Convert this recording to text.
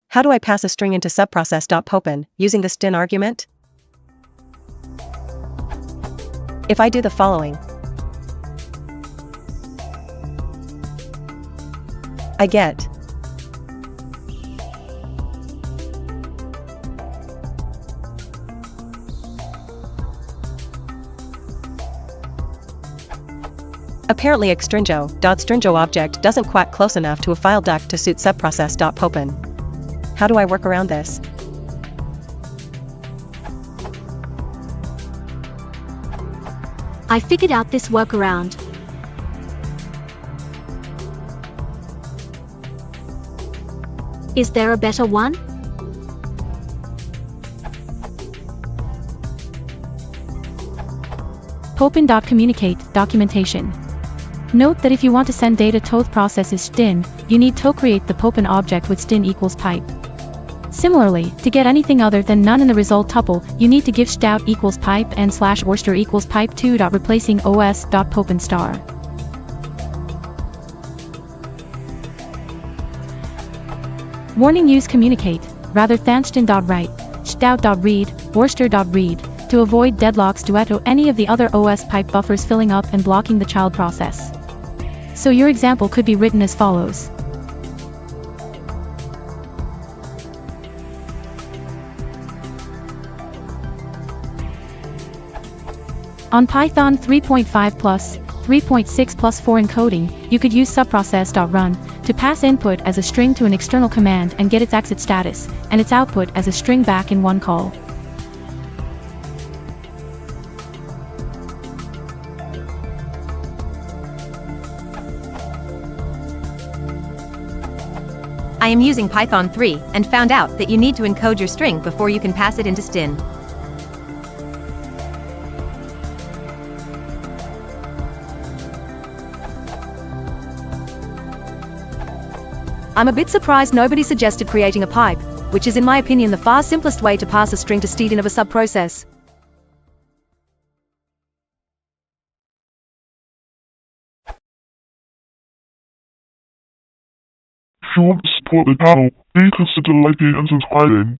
How do I pass a string into subprocess.Popen using the Stdin argument? If I do the following, I get apparently extrinjo.strinjo object doesn't quite close enough to a file duck to suit subprocess.Popen. How do I work around this? I figured out this workaround. Is there a better one? Popen.communicate documentation. Note that if you want to send data to both processes Stdin, you need to create the Popen object with Stdin equals pipe. Similarly, to get anything other than none in the result tuple, you need to give stout equals pipe and /orster equals pipe 2. Replacing os.popen star. Warning: use communicate rather than Stdin.write, stout.read, orster.read to avoid deadlocks duet or any of the other OS pipe buffers filling up and blocking the child process. So your example could be written as follows. On Python 3.5 plus 3.6 plus 4 encoding, you could use subprocess.run to pass input as a string to an external command and get its exit status, and its output as a string back in one call. I am using Python 3 and found out that you need to encode your string before you can pass it into Stdin. I'm a bit surprised nobody suggested creating a pipe, which is in my opinion the far simplest way to pass a string to Stdin of a subprocess. If you want to support the channel, please consider liking and subscribing.